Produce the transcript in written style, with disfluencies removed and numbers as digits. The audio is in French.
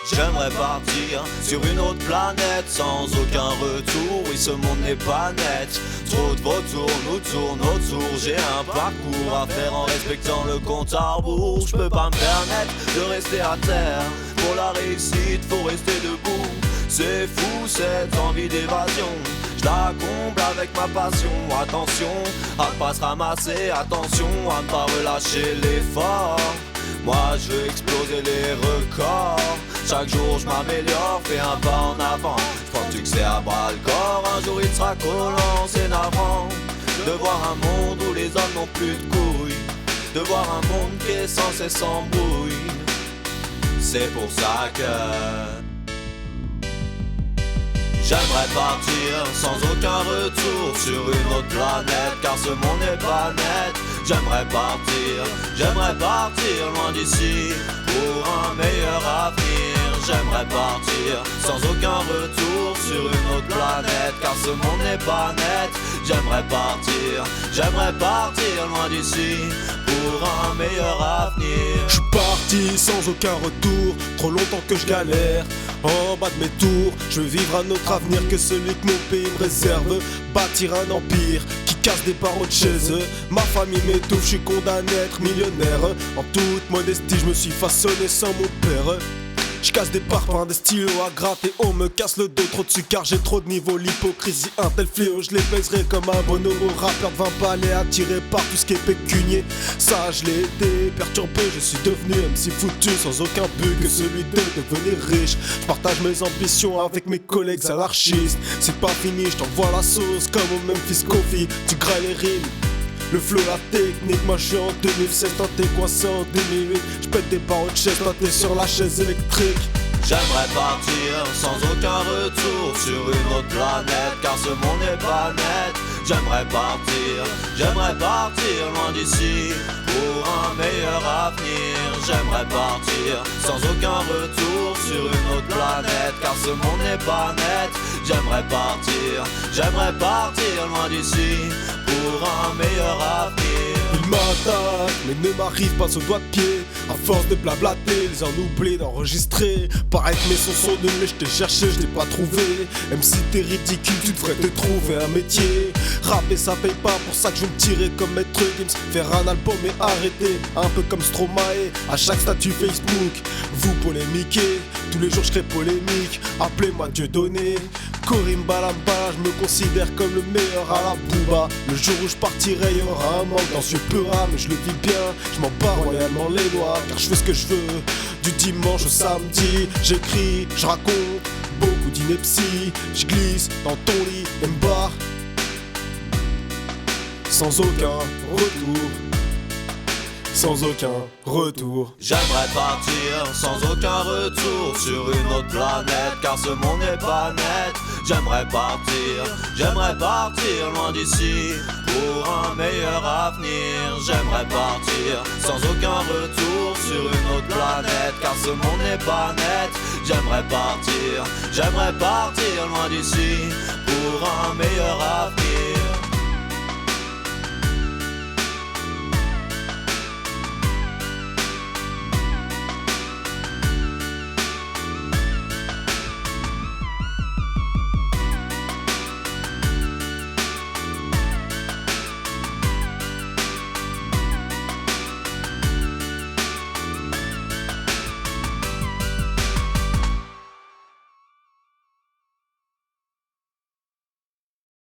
J'aimerais partir sur une autre planète sans aucun retour. Oui, ce monde n'est pas net. Trop de vautours nous tournent autour. J'ai un parcours à faire en respectant le compte à rebours. J'peux pas me permettre de rester à terre. Pour la réussite, faut rester debout. C'est fou cette envie d'évasion. J'la comble avec ma passion. Attention à pas se ramasser. Attention à ne pas relâcher l'effort. Moi je veux exploser les records. Chaque jour je m'améliore, fais un pas en avant. Je pense que c'est à bras le corps. Un jour il sera collant, c'est navrant de voir un monde où les hommes n'ont plus de couilles. De voir un monde qui est sans cesse en brouille. C'est pour ça que j'aimerais partir sans aucun retour sur une autre planète, car ce monde n'est pas net. J'aimerais partir loin d'ici pour un meilleur avenir. J'aimerais partir sans aucun retour sur une autre planète, car ce monde n'est pas net. J'aimerais partir loin d'ici pour un meilleur avenir. Je suis parti sans aucun retour, trop longtemps que je galère. En bas de mes tours, je veux vivre un autre avenir que celui que mon pays me réserve. Bâtir un empire qui casse des barreaux de chez eux. Ma famille m'étouffe, je suis condamné à être millionnaire. En toute modestie, je me suis façonné sans mon père. Je casse des parpaings, des stylos à gratter. On me casse le dos trop dessus car j'ai trop de niveau. L'hypocrisie, un tel fléau, je les baiserai comme un bonobo. Rappeur de 20 balais attiré par tout ce qui est pécunier. Ça je l'ai été perturbé, je suis devenu MC foutu sans aucun but que celui de devenir riche. Je partage mes ambitions avec mes collègues anarchistes. C'est pas fini, je t'envoie la sauce comme au Memphis Coffee. Tu grailles les rimes, le flow, la technique, moi je suis en 2007, toi t'es coincé en 2008. J'pète des barreaux de chaise, toi t'es sur la chaise électrique. J'aimerais partir sans aucun retour sur une autre planète, car ce monde n'est pas net. J'aimerais partir loin d'ici pour un meilleur avenir. J'aimerais partir sans aucun retour sur une autre planète, car ce monde n'est pas net. J'aimerais partir loin d'ici pour un meilleur avenir. Ils m'attaquent, mais ne m'arrive pas au doigt de pied. À force de blablater, ils en oublient d'enregistrer. Paraît que mes sons sont nuls, mais je t'ai cherché, je t'ai pas trouvé. Même si t'es ridicule, tu devrais te trouver un métier. Rapper ça paye pas, pour ça que je vais me tirer comme Maître Gims. Faire un album et arrêter, un peu comme Stromae. À chaque statut Facebook, vous polémiquez. Tous les jours je serai polémique, appelez-moi Dieudonné. Corim Balamba, je me considère comme le meilleur à la Booba. Le jour où je partirai, y aura un manque dans ce peur, mais je le vis bien. Je m'en bats royalement les lois, car je fais ce que je veux. Du dimanche au samedi, j'écris, je raconte beaucoup d'inepties. Je glisse dans ton lit, et me barre sans aucun retour. Sans aucun retour. J'aimerais partir sans aucun retour sur une autre planète, car ce monde n'est pas net. J'aimerais partir loin d'ici pour un meilleur avenir. J'aimerais partir sans aucun retour sur une autre planète, car ce monde n'est pas net. J'aimerais partir loin d'ici pour un meilleur avenir.